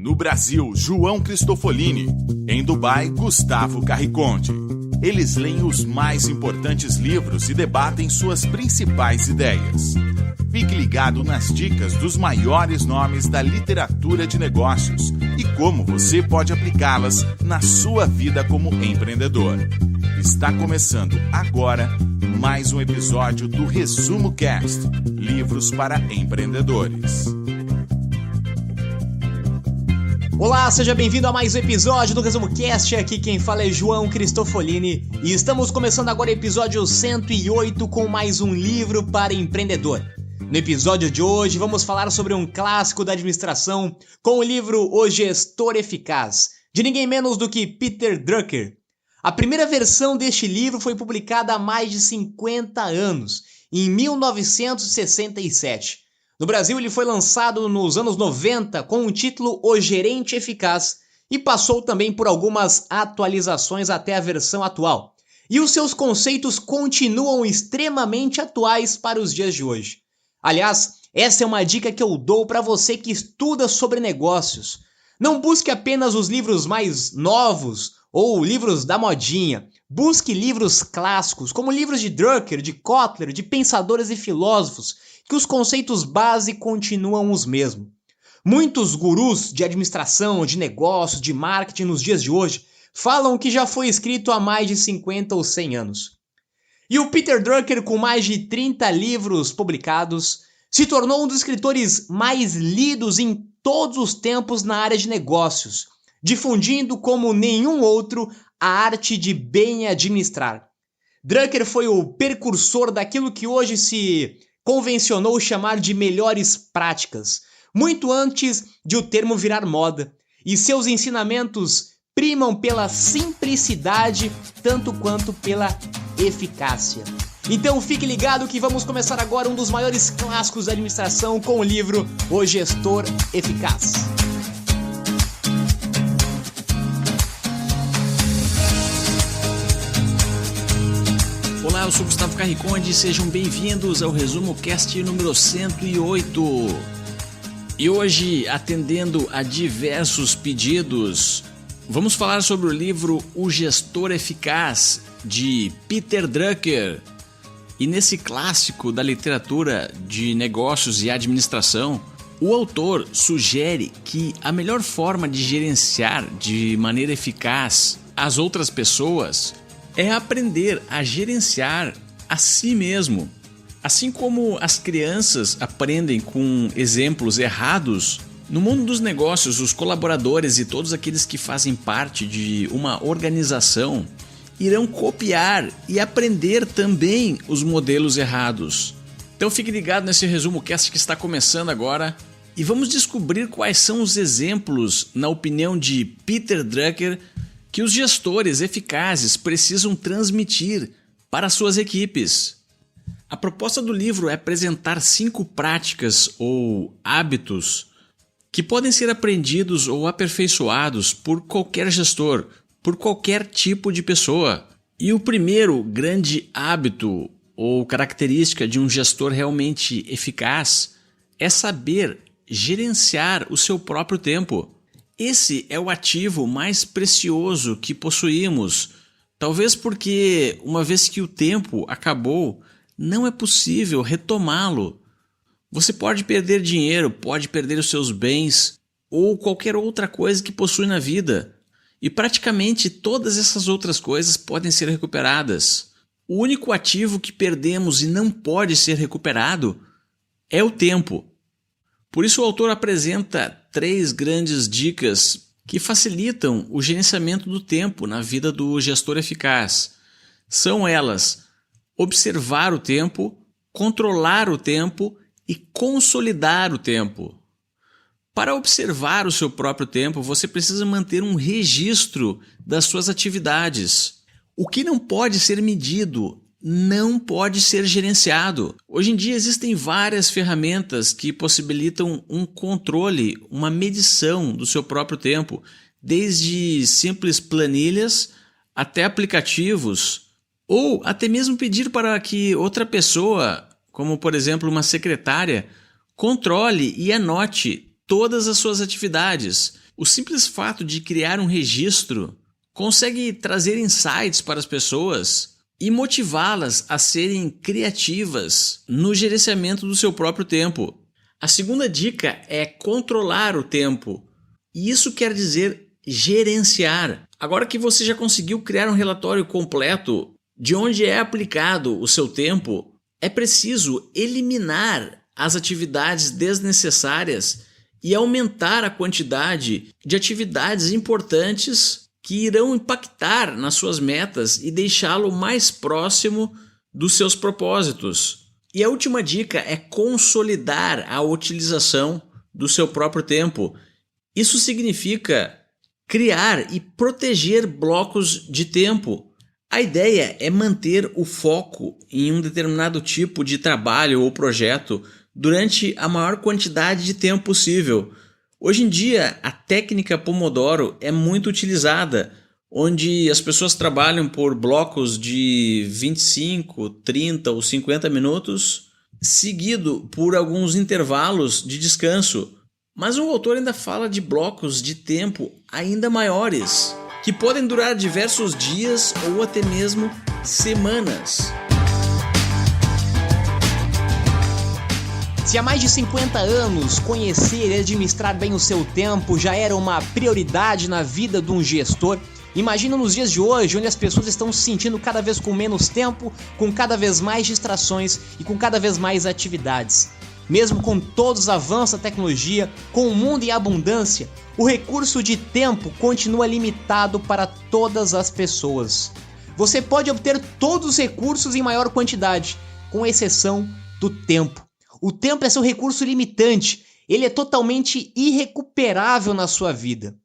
No Brasil, João Cristofolini. Em Dubai, Gustavo Carriconde. Eles leem os mais importantes livros e debatem suas principais ideias. Fique ligado nas dicas dos maiores nomes da literatura de negócios e como você pode aplicá-las na sua vida como empreendedor. Está começando agora mais um episódio do Resumo Cast, livros para empreendedores. Olá, seja bem-vindo a mais um episódio do Resumo Cast. Aqui quem fala é João Cristofolini e estamos começando agora o episódio 108 com mais um livro para empreendedor. No episódio de hoje vamos falar sobre um clássico da administração com o livro O Gestor Eficaz, de ninguém menos do que Peter Drucker. A primeira versão deste livro foi publicada há mais de 50 anos, em 1967. No Brasil, ele foi lançado nos anos 90 com o título O Gerente Eficaz e passou também por algumas atualizações até a versão atual. E os seus conceitos continuam extremamente atuais para os dias de hoje. Aliás, essa é uma dica que eu dou para você que estuda sobre negócios. Não busque apenas os livros mais novos ou livros da modinha. Busque livros clássicos, como livros de Drucker, de Kotler, de pensadores e filósofos, que os conceitos base continuam os mesmos. Muitos gurus de administração, de negócios, de marketing nos dias de hoje falam que já foi escrito há mais de 50 ou 100 anos. E o Peter Drucker, com mais de 30 livros publicados, se tornou um dos escritores mais lidos em todos os tempos na área de negócios, difundindo como nenhum outro a arte de bem administrar. Drucker foi o precursor daquilo que hoje se convencionou chamar de melhores práticas, muito antes de o termo virar moda, e seus ensinamentos primam pela simplicidade tanto quanto pela eficácia. Então fique ligado que vamos começar agora um dos maiores clássicos da administração com o livro O Gestor Eficaz. Olá, eu sou Gustavo Carriconde e sejam bem-vindos ao Resumo Cast número 108. E hoje, atendendo a diversos pedidos, vamos falar sobre o livro O Gestor Eficaz, de Peter Drucker. E nesse clássico da literatura de negócios e administração, o autor sugere que a melhor forma de gerenciar de maneira eficaz as outras pessoas é aprender a gerenciar a si mesmo. Assim como as crianças aprendem com exemplos errados, no mundo dos negócios, os colaboradores e todos aqueles que fazem parte de uma organização irão copiar e aprender também os modelos errados. Então fique ligado nesse Resumo Cast que está começando agora e vamos descobrir quais são os exemplos, na opinião de Peter Drucker, que os gestores eficazes precisam transmitir para suas equipes. A proposta do livro é apresentar 5 práticas ou hábitos que podem ser aprendidos ou aperfeiçoados por qualquer gestor, por qualquer tipo de pessoa. E o primeiro grande hábito ou característica de um gestor realmente eficaz é saber gerenciar o seu próprio tempo. Esse é o ativo mais precioso que possuímos, talvez porque, uma vez que o tempo acabou, não é possível retomá-lo. Você pode perder dinheiro, pode perder os seus bens ou qualquer outra coisa que possui na vida. E praticamente todas essas outras coisas podem ser recuperadas. O único ativo que perdemos e não pode ser recuperado é o tempo. Por isso o autor apresenta 3 grandes dicas que facilitam o gerenciamento do tempo na vida do gestor eficaz. São elas: observar o tempo, controlar o tempo e consolidar o tempo. Para observar o seu próprio tempo, você precisa manter um registro das suas atividades. O que não pode ser medido não pode ser gerenciado. Hoje em dia existem várias ferramentas que possibilitam um controle, uma medição do seu próprio tempo, desde simples planilhas até aplicativos, ou até mesmo pedir para que outra pessoa, como por exemplo uma secretária, controle e anote todas as suas atividades. O simples fato de criar um registro consegue trazer insights para as pessoas e motivá-las a serem criativas no gerenciamento do seu próprio tempo. A segunda dica é controlar o tempo, e isso quer dizer gerenciar. Agora que você já conseguiu criar um relatório completo de onde é aplicado o seu tempo, é preciso eliminar as atividades desnecessárias e aumentar a quantidade de atividades importantes que irão impactar nas suas metas e deixá-lo mais próximo dos seus propósitos. E a última dica é consolidar a utilização do seu próprio tempo. Isso significa criar e proteger blocos de tempo. A ideia é manter o foco em um determinado tipo de trabalho ou projeto durante a maior quantidade de tempo possível. Hoje em dia, a técnica Pomodoro é muito utilizada, onde as pessoas trabalham por blocos de 25, 30 ou 50 minutos, seguido por alguns intervalos de descanso. Mas o autor ainda fala de blocos de tempo ainda maiores, que podem durar diversos dias ou até mesmo semanas. Se há mais de 50 anos conhecer e administrar bem o seu tempo já era uma prioridade na vida de um gestor, imagina nos dias de hoje, onde as pessoas estão se sentindo cada vez com menos tempo, com cada vez mais distrações e com cada vez mais atividades. Mesmo com todos os avanços da tecnologia, com o mundo em abundância, o recurso de tempo continua limitado para todas as pessoas. Você pode obter todos os recursos em maior quantidade, com exceção do tempo. O tempo é seu recurso limitante, ele é totalmente irrecuperável na sua vida.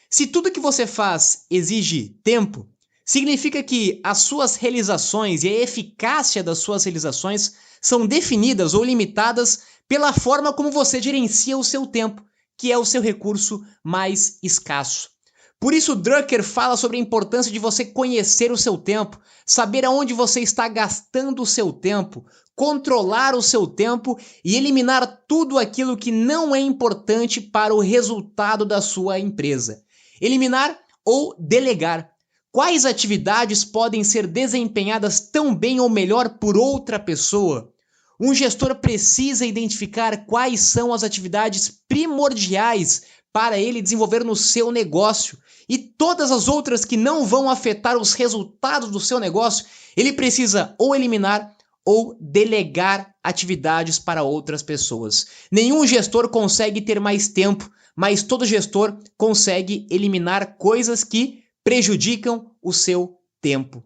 Se tudo que você faz exige tempo, significa que as suas realizações e a eficácia das suas realizações são definidas ou limitadas pela forma como você gerencia o seu tempo, que é o seu recurso mais escasso. Por isso, Drucker fala sobre a importância de você conhecer o seu tempo, saber aonde você está gastando o seu tempo, controlar o seu tempo e eliminar tudo aquilo que não é importante para o resultado da sua empresa. Eliminar ou delegar. Quais atividades podem ser desempenhadas tão bem ou melhor por outra pessoa? Um gestor precisa identificar quais são as atividades primordiais para ele desenvolver no seu negócio e todas as outras que não vão afetar os resultados do seu negócio, ele precisa ou eliminar ou delegar atividades para outras pessoas. Nenhum gestor consegue ter mais tempo, mas todo gestor consegue eliminar coisas que prejudicam o seu tempo.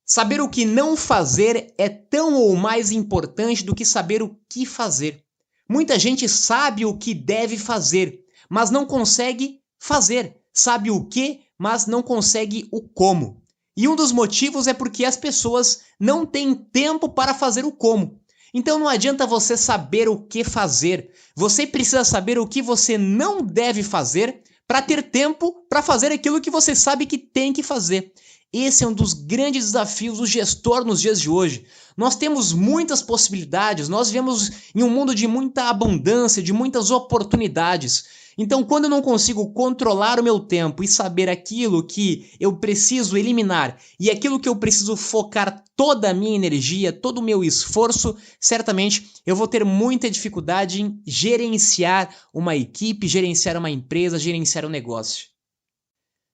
Saber o que não fazer é tão ou mais importante do que saber o que fazer. Muita gente sabe o que deve fazer, mas não consegue fazer. Sabe o que, mas não consegue o como. E um dos motivos é porque as pessoas não têm tempo para fazer o como. Então não adianta você saber o que fazer. Você precisa saber o que você não deve fazer para ter tempo para fazer aquilo que você sabe que tem que fazer. Esse é um dos grandes desafios do gestor nos dias de hoje. Nós temos muitas possibilidades, nós vivemos em um mundo de muita abundância, de muitas oportunidades. Então, quando eu não consigo controlar o meu tempo e saber aquilo que eu preciso eliminar e aquilo que eu preciso focar toda a minha energia, todo o meu esforço, certamente eu vou ter muita dificuldade em gerenciar uma equipe, gerenciar uma empresa, gerenciar um negócio.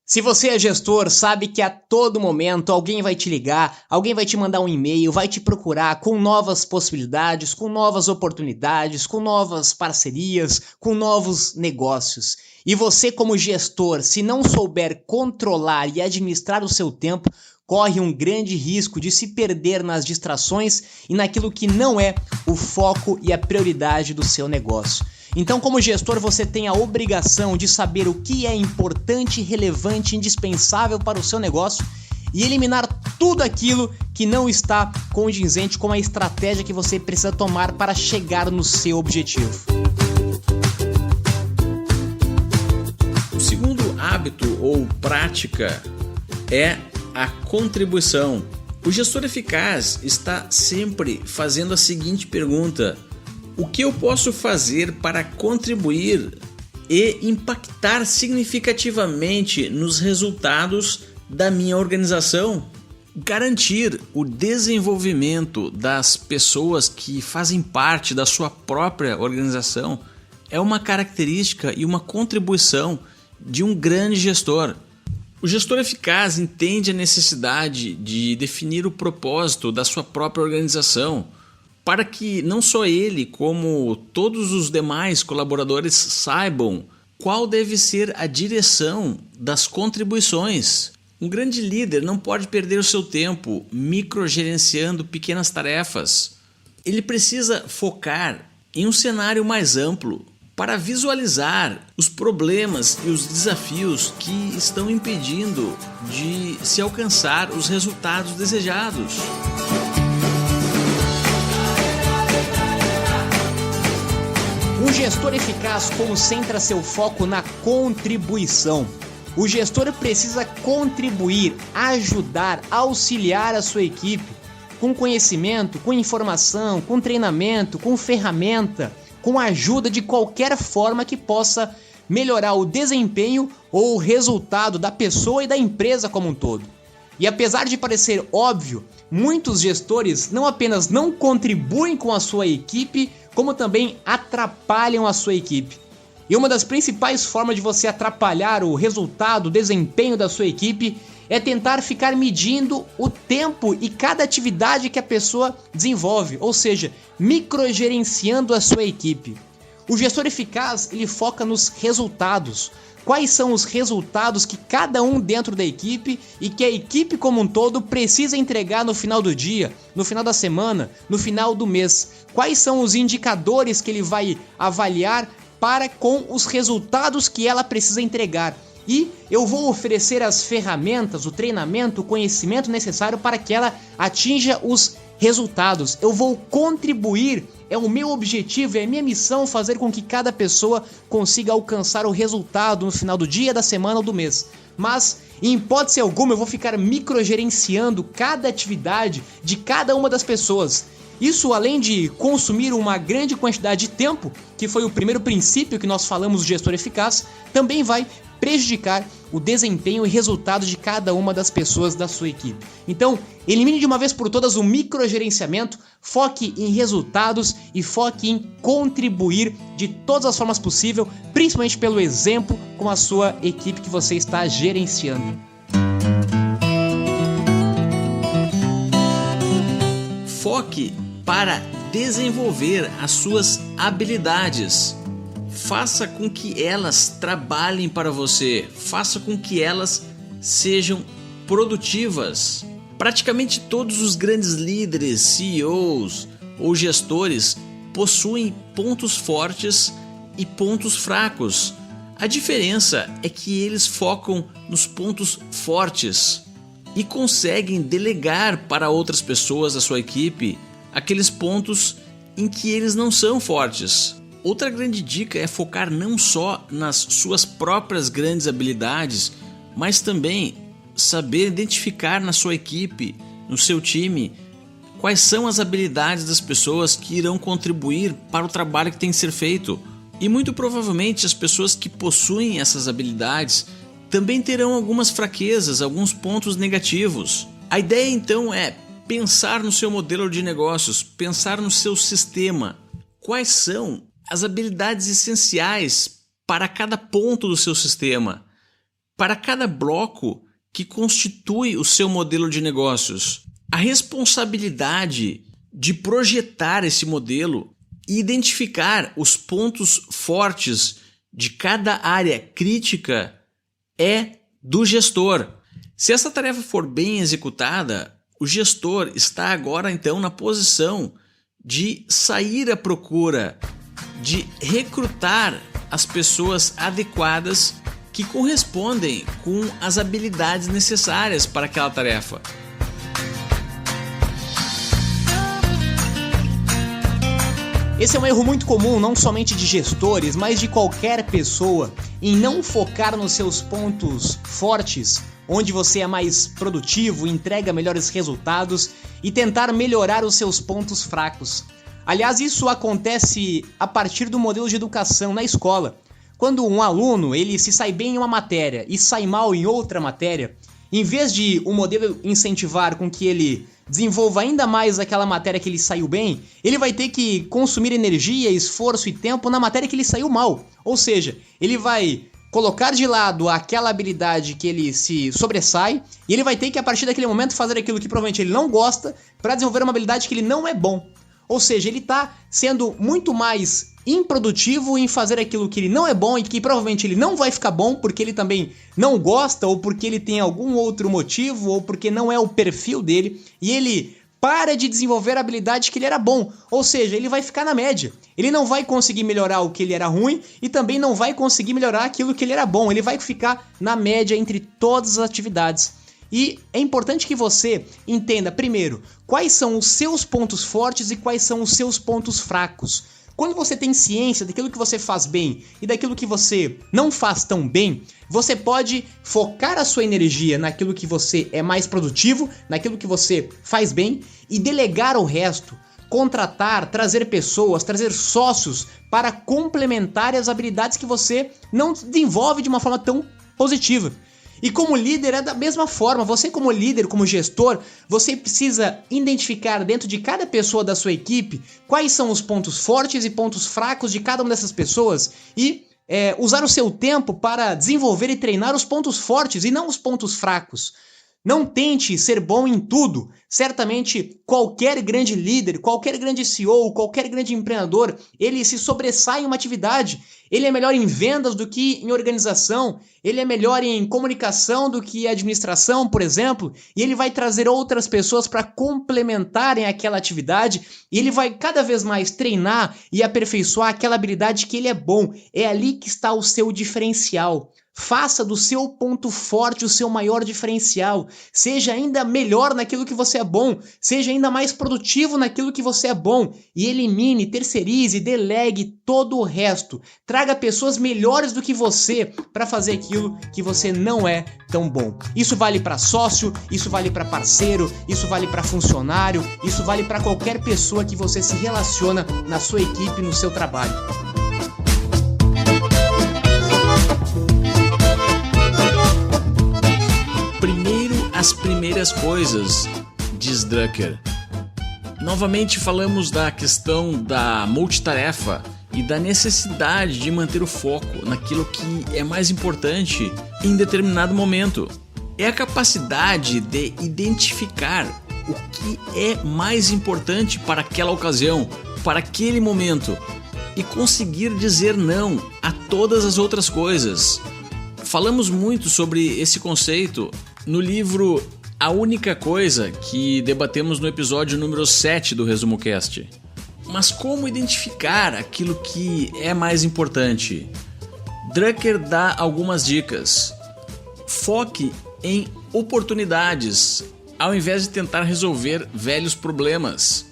Se você é gestor, sabe que a todo momento alguém vai te ligar, alguém vai te mandar um e-mail, vai te procurar com novas possibilidades, com novas oportunidades, com novas parcerias, com novos negócios. E você, como gestor, se não souber controlar e administrar o seu tempo, corre um grande risco de se perder nas distrações e naquilo que não é o foco e a prioridade do seu negócio. Então, como gestor, você tem a obrigação de saber o que é importante, relevante, indispensável para o seu negócio e eliminar tudo aquilo que não está condizente com a estratégia que você precisa tomar para chegar no seu objetivo. O segundo hábito ou prática é a contribuição. O gestor eficaz está sempre fazendo a seguinte pergunta: o que eu posso fazer para contribuir e impactar significativamente nos resultados da minha organização. Garantir o desenvolvimento das pessoas que fazem parte da sua própria organização é uma característica e uma contribuição de um grande gestor. O gestor eficaz entende a necessidade de definir o propósito da sua própria organização para que não só ele, como todos os demais colaboradores saibam qual deve ser a direção das contribuições. Um grande líder não pode perder o seu tempo microgerenciando pequenas tarefas. Ele precisa focar em um cenário mais amplo para visualizar os problemas e os desafios que estão impedindo de se alcançar os resultados desejados. Um gestor eficaz concentra seu foco na contribuição. O gestor precisa contribuir, ajudar, auxiliar a sua equipe com conhecimento, com informação, com treinamento, com ferramenta, com ajuda de qualquer forma que possa melhorar o desempenho ou o resultado da pessoa e da empresa como um todo. E apesar de parecer óbvio, muitos gestores não apenas não contribuem com a sua equipe, como também atrapalham a sua equipe. E uma das principais formas de você atrapalhar o resultado, o desempenho da sua equipe é tentar ficar medindo o tempo e cada atividade que a pessoa desenvolve, ou seja, microgerenciando a sua equipe. O gestor eficaz, ele foca nos resultados. Quais são os resultados que cada um dentro da equipe e que a equipe como um todo precisa entregar no final do dia, no final da semana, no final do mês? Quais são os indicadores que ele vai avaliar para com os resultados que ela precisa entregar? E eu vou oferecer as ferramentas, o treinamento, o conhecimento necessário para que ela atinja os resultados. Eu vou contribuir, é o meu objetivo, é a minha missão fazer com que cada pessoa consiga alcançar o resultado no final do dia, da semana ou do mês. Mas, em hipótese alguma, eu vou ficar microgerenciando cada atividade de cada uma das pessoas. Isso, além de consumir uma grande quantidade de tempo, que foi o primeiro princípio que nós falamos do gestor eficaz, também vai prejudicar o desempenho e resultado de cada uma das pessoas da sua equipe. Então, elimine de uma vez por todas o microgerenciamento, foque em resultados e foque em contribuir de todas as formas possíveis, principalmente pelo exemplo com a sua equipe que você está gerenciando. Foque para desenvolver as suas habilidades. Faça com que elas trabalhem para você, faça com que elas sejam produtivas. Praticamente todos os grandes líderes, CEOs ou gestores possuem pontos fortes e pontos fracos. A diferença é que eles focam nos pontos fortes e conseguem delegar para outras pessoas da sua equipe aqueles pontos em que eles não são fortes. Outra grande dica é focar não só nas suas próprias grandes habilidades, mas também saber identificar na sua equipe, no seu time, quais são as habilidades das pessoas que irão contribuir para o trabalho que tem que ser feito. E muito provavelmente as pessoas que possuem essas habilidades também terão algumas fraquezas, alguns pontos negativos. A ideia então é pensar no seu modelo de negócios, pensar no seu sistema. Quais são as habilidades essenciais para cada ponto do seu sistema, para cada bloco que constitui o seu modelo de negócios. A responsabilidade de projetar esse modelo e identificar os pontos fortes de cada área crítica é do gestor. Se essa tarefa for bem executada, o gestor está agora então na posição de sair à procura, de recrutar as pessoas adequadas que correspondem com as habilidades necessárias para aquela tarefa. Esse é um erro muito comum, não somente de gestores, mas de qualquer pessoa, em não focar nos seus pontos fortes, onde você é mais produtivo, entrega melhores resultados, e tentar melhorar os seus pontos fracos. Aliás, isso acontece a partir do modelo de educação na escola. quando um aluno ele se sai bem em uma matéria e sai mal em outra matéria, em vez de o modelo incentivar com que ele desenvolva ainda mais aquela matéria que ele saiu bem, ele vai ter que consumir energia, esforço e tempo na matéria que ele saiu mal. Ou seja, ele vai colocar de lado aquela habilidade que ele se sobressai e ele vai ter que, a partir daquele momento, fazer aquilo que provavelmente ele não gosta para desenvolver uma habilidade que ele não é bom. Ou seja, ele está sendo muito mais improdutivo em fazer aquilo que ele não é bom e que provavelmente ele não vai ficar bom porque ele também não gosta ou porque ele tem algum outro motivo ou porque não é o perfil dele e ele para de desenvolver a habilidade que ele era bom, ou seja, ele vai ficar na média. Ele não vai conseguir melhorar o que ele era ruim e também não vai conseguir melhorar aquilo que ele era bom. Ele vai ficar na média entre todas as atividades. E é importante que você entenda, primeiro, quais são os seus pontos fortes e quais são os seus pontos fracos. Quando você tem ciência daquilo que você faz bem e daquilo que você não faz tão bem, você pode focar a sua energia naquilo que você é mais produtivo, naquilo que você faz bem e delegar o resto, contratar, trazer pessoas, trazer sócios para complementar as habilidades que você não desenvolve de uma forma tão positiva. E como líder é da mesma forma, você como líder, como gestor, você precisa identificar dentro de cada pessoa da sua equipe quais são os pontos fortes e pontos fracos de cada uma dessas pessoas e usar o seu tempo para desenvolver e treinar os pontos fortes e não os pontos fracos. Não tente ser bom em tudo. Certamente qualquer grande líder, qualquer grande CEO, qualquer grande empreendedor, ele se sobressai em uma atividade. Ele é melhor em vendas do que em organização. Ele é melhor em comunicação do que em administração, por exemplo. E ele vai trazer outras pessoas para complementarem aquela atividade. E ele vai cada vez mais treinar e aperfeiçoar aquela habilidade que ele é bom. É ali que está o seu diferencial. Faça do seu ponto forte o seu maior diferencial. Seja ainda melhor naquilo que você é bom. Seja ainda mais produtivo naquilo que você é bom. E elimine, terceirize, delegue todo o resto. Traga pessoas melhores do que você para fazer aquilo que você não é tão bom. Isso vale para sócio, isso vale para parceiro, isso vale para funcionário, isso vale para qualquer pessoa que você se relaciona na sua equipe, no seu trabalho. As primeiras coisas, diz Drucker. Novamente falamos da questão da multitarefa e da necessidade de manter o foco naquilo que é mais importante em determinado momento. É a capacidade de identificar o que é mais importante para aquela ocasião, para aquele momento e conseguir dizer não a todas as outras coisas. Falamos muito sobre esse conceito no livro A Única Coisa, que debatemos no episódio número 7 do Resumo Cast. Mas como identificar aquilo que é mais importante? Drucker dá algumas dicas. Foque em oportunidades, ao invés de tentar resolver velhos problemas.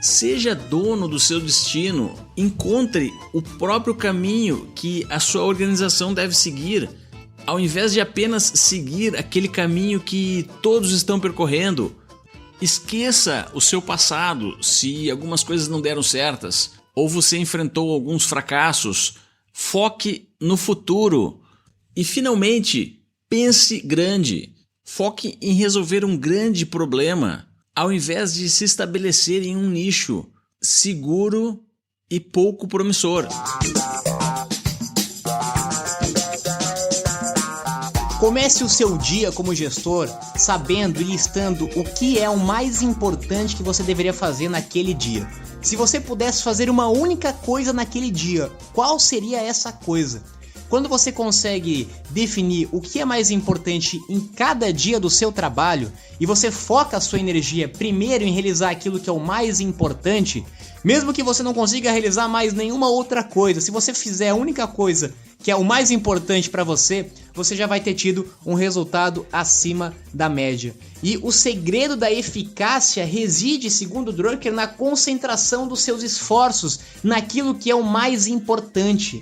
Seja dono do seu destino, encontre o próprio caminho que a sua organização deve seguir, ao invés de apenas seguir aquele caminho que todos estão percorrendo. Esqueça o seu passado se algumas coisas não deram certas ou você enfrentou alguns fracassos. Foque no futuro. E finalmente, pense grande. Foque em resolver um grande problema, ao invés de se estabelecer em um nicho seguro e pouco promissor. Comece o seu dia como gestor sabendo e listando o que é o mais importante que você deveria fazer naquele dia. Se você pudesse fazer uma única coisa naquele dia, qual seria essa coisa? Quando você consegue definir o que é mais importante em cada dia do seu trabalho e você foca a sua energia primeiro em realizar aquilo que é o mais importante, mesmo que você não consiga realizar mais nenhuma outra coisa, se você fizer a única coisa que é o mais importante para você, você já vai ter tido um resultado acima da média. E o segredo da eficácia reside, segundo Drucker, na concentração dos seus esforços naquilo que é o mais importante.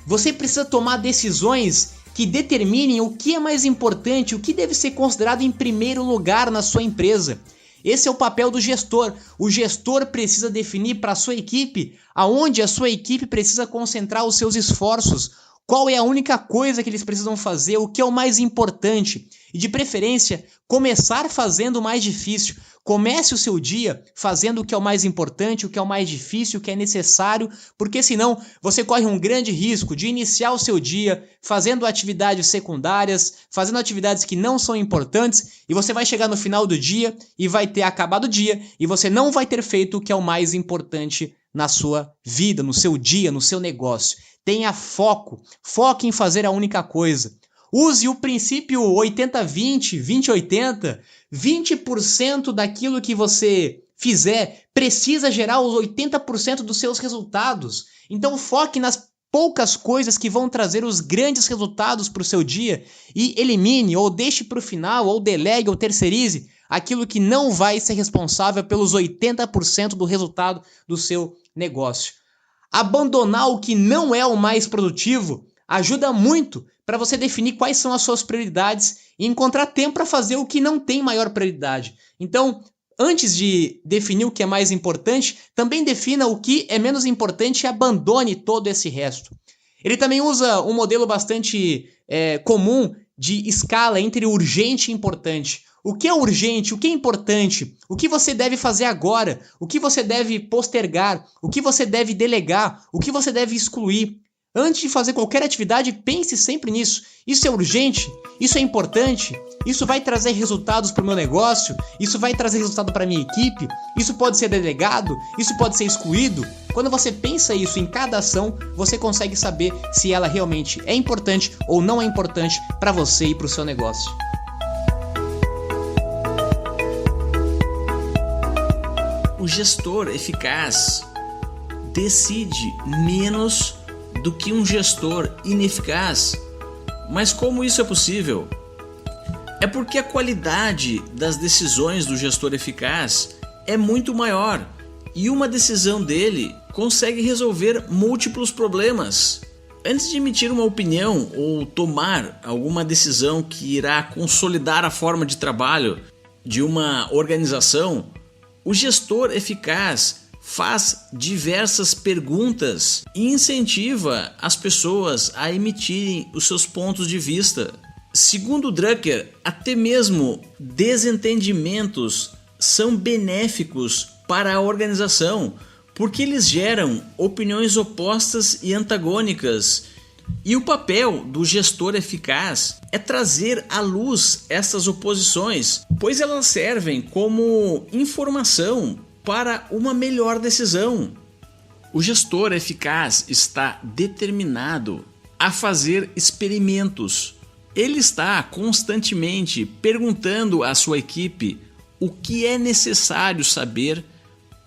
Você precisa tomar decisões que determinem o que é mais importante, o que deve ser considerado em primeiro lugar na sua empresa. Esse é o papel do gestor. O gestor precisa definir para a sua equipe aonde a sua equipe precisa concentrar os seus esforços, qual é a única coisa que eles precisam fazer, o que é o mais importante. E de preferência, começar fazendo o mais difícil. Comece o seu dia fazendo o que é o mais importante, o que é o mais difícil, o que é necessário, porque senão você corre um grande risco de iniciar o seu dia fazendo atividades secundárias, fazendo atividades que não são importantes, e você vai chegar no final do dia e vai ter acabado o dia e você não vai ter feito o que é o mais importante na sua vida, no seu dia, no seu negócio. Tenha foco. Foque em fazer a única coisa. Use o princípio 80-20, 20-80. 20% daquilo que você fizer precisa gerar os 80% dos seus resultados. Então foque nas poucas coisas que vão trazer os grandes resultados para o seu dia e elimine ou deixe para o final ou delegue ou terceirize aquilo que não vai ser responsável pelos 80% do resultado do seu negócio. Abandonar o que não é o mais produtivo ajuda muito para você definir quais são as suas prioridades e encontrar tempo para fazer o que não tem maior prioridade. Então, antes de definir o que é mais importante, também defina o que é menos importante e abandone todo esse resto. Ele também usa um modelo bastante comum de escala entre urgente e importante. O que é urgente, o que é importante, o que você deve fazer agora, o que você deve postergar, o que você deve delegar, o que você deve excluir. Antes de fazer qualquer atividade, pense sempre nisso. Isso é urgente? Isso é importante? Isso vai trazer resultados para o meu negócio? Isso vai trazer resultado para a minha equipe? Isso pode ser delegado? Isso pode ser excluído? Quando você pensa isso em cada ação, você consegue saber se ela realmente é importante ou não é importante para você e para o seu negócio. O gestor eficaz decide menos do que um gestor ineficaz. Mas como isso é possível? É porque a qualidade das decisões do gestor eficaz é muito maior e uma decisão dele consegue resolver múltiplos problemas. Antes de emitir uma opinião ou tomar alguma decisão que irá consolidar a forma de trabalho de uma organização, o gestor eficaz faz diversas perguntas e incentiva as pessoas a emitirem os seus pontos de vista. Segundo Drucker, até mesmo desentendimentos são benéficos para a organização, porque eles geram opiniões opostas e antagônicas. E o papel do gestor eficaz é trazer à luz essas oposições, pois elas servem como informação para uma melhor decisão. O gestor eficaz está determinado a fazer experimentos. Ele está constantemente perguntando à sua equipe o que é necessário saber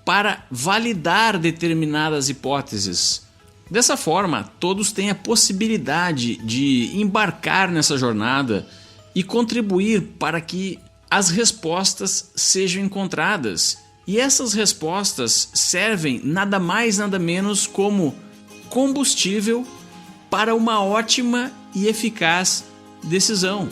para validar determinadas hipóteses. Dessa forma, todos têm a possibilidade de embarcar nessa jornada e contribuir para que as respostas sejam encontradas. E essas respostas servem nada mais nada menos como combustível para uma ótima e eficaz decisão.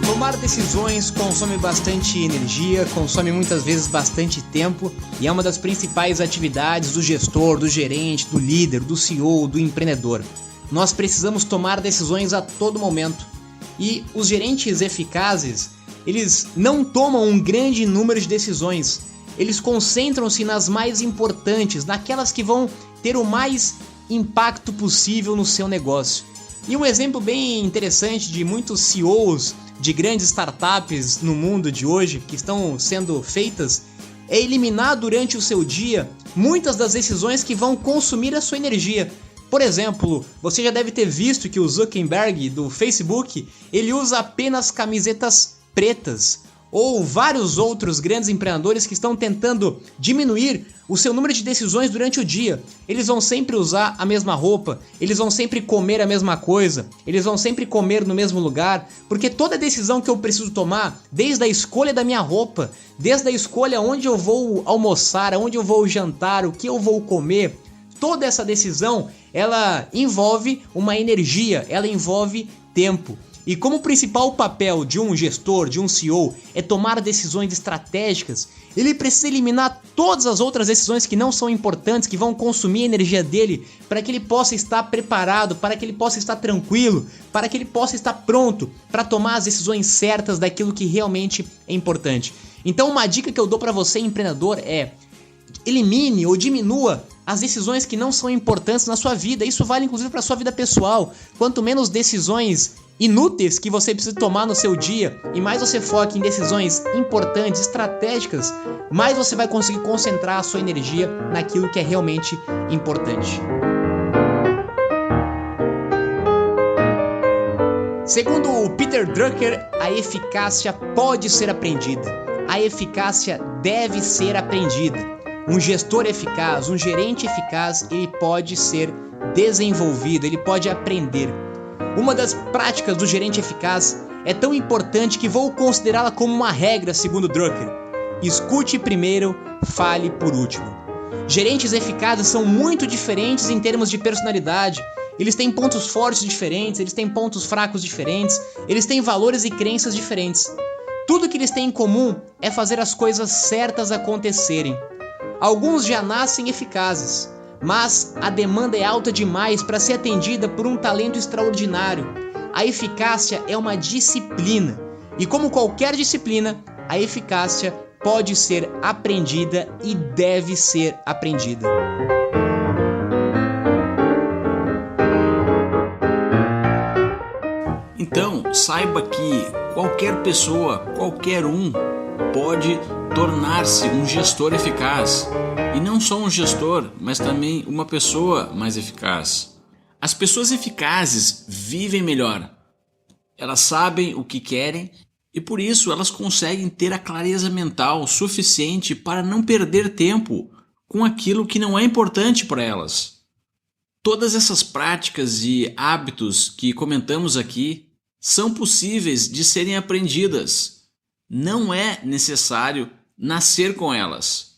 Tomar decisões consome bastante energia, consome muitas vezes bastante tempo e é uma das principais atividades do gestor, do gerente, do líder, do CEO, do empreendedor. Nós precisamos tomar decisões a todo momento e os gerentes eficazes, eles não tomam um grande número de decisões, eles concentram-se nas mais importantes, naquelas que vão ter o mais impacto possível no seu negócio. E um exemplo bem interessante de muitos CEOs de grandes startups no mundo de hoje que estão sendo feitas é eliminar durante o seu dia muitas das decisões que vão consumir a sua energia. Por exemplo, você já deve ter visto que o Zuckerberg do Facebook, ele usa apenas camisetas pretas, ou vários outros grandes empreendedores que estão tentando diminuir o seu número de decisões durante o dia. Eles vão sempre usar a mesma roupa, eles vão sempre comer a mesma coisa, eles vão sempre comer no mesmo lugar, porque toda decisão que eu preciso tomar, desde a escolha da minha roupa, desde a escolha onde eu vou almoçar, onde eu vou jantar, o que eu vou comer, toda essa decisão, ela envolve uma energia, ela envolve tempo. E como o principal papel de um gestor, de um CEO, é tomar decisões estratégicas, ele precisa eliminar todas as outras decisões que não são importantes, que vão consumir a energia dele, para que ele possa estar preparado, para que ele possa estar tranquilo, para que ele possa estar pronto para tomar as decisões certas daquilo que realmente é importante. Então uma dica que eu dou para você, empreendedor, é: elimine ou diminua as decisões que não são importantes na sua vida. Isso vale inclusive para sua vida pessoal. Quanto menos decisões inúteis que você precisa tomar no seu dia e mais você foca em decisões importantes, estratégicas, mais você vai conseguir concentrar a sua energia naquilo que é realmente importante. Segundo o Peter Drucker, a eficácia pode ser aprendida. A eficácia deve ser aprendida. Um gestor eficaz, um gerente eficaz, ele pode ser desenvolvido, ele pode aprender. Uma das práticas do gerente eficaz é tão importante que vou considerá-la como uma regra, segundo Drucker. Escute primeiro, fale por último. Gerentes eficazes são muito diferentes em termos de personalidade. Eles têm pontos fortes diferentes, eles têm pontos fracos diferentes, eles têm valores e crenças diferentes. Tudo que eles têm em comum é fazer as coisas certas acontecerem. Alguns já nascem eficazes, mas a demanda é alta demais para ser atendida por um talento extraordinário. A eficácia é uma disciplina, e como qualquer disciplina, a eficácia pode ser aprendida e deve ser aprendida. Então, saiba que qualquer pessoa, qualquer um, pode tornar-se um gestor eficaz. E não só um gestor, mas também uma pessoa mais eficaz. As pessoas eficazes vivem melhor. Elas sabem o que querem e por isso elas conseguem ter a clareza mental suficiente para não perder tempo com aquilo que não é importante para elas. Todas essas práticas e hábitos que comentamos aqui são possíveis de serem aprendidas. Não é necessário nascer com elas.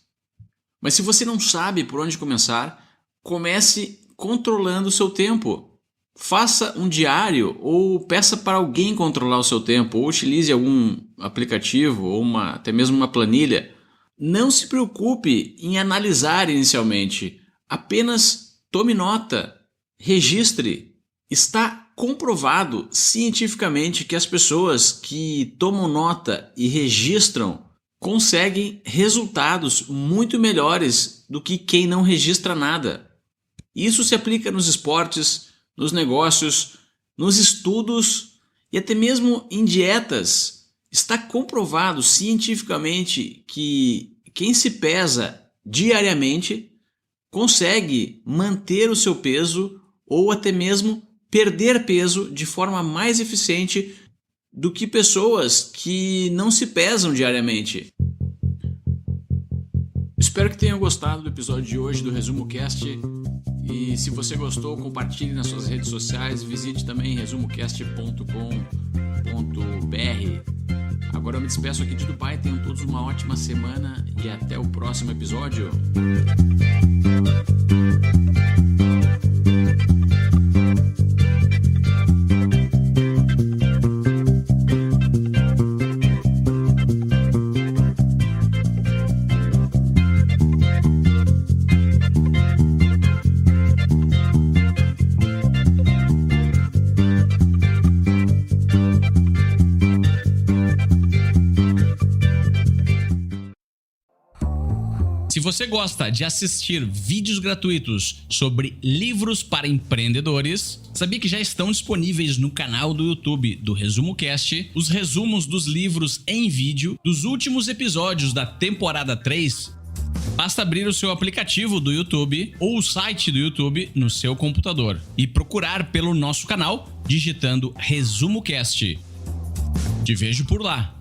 Mas se você não sabe por onde começar, comece controlando o seu tempo. Faça um diário ou peça para alguém controlar o seu tempo, ou utilize algum aplicativo ou até mesmo uma planilha. Não se preocupe em analisar inicialmente, apenas tome nota, registre. Está comprovado cientificamente que as pessoas que tomam nota e registram conseguem resultados muito melhores do que quem não registra nada. Isso se aplica nos esportes, nos negócios, nos estudos e até mesmo em dietas. Está comprovado cientificamente que quem se pesa diariamente consegue manter o seu peso ou até mesmo perder peso de forma mais eficiente do que pessoas que não se pesam diariamente. Espero que tenham gostado do episódio de hoje do Resumo Cast. E se você gostou, compartilhe nas suas redes sociais. Visite também resumocast.com.br. Agora eu me despeço aqui de Dubai. Tenham todos uma ótima semana e até o próximo episódio. Se você gosta de assistir vídeos gratuitos sobre livros para empreendedores, sabia que já estão disponíveis no canal do YouTube do Resumo Cast os resumos dos livros em vídeo dos últimos episódios da temporada 3? Basta abrir o seu aplicativo do YouTube ou o site do YouTube no seu computador e procurar pelo nosso canal digitando Resumo Cast. Te vejo por lá.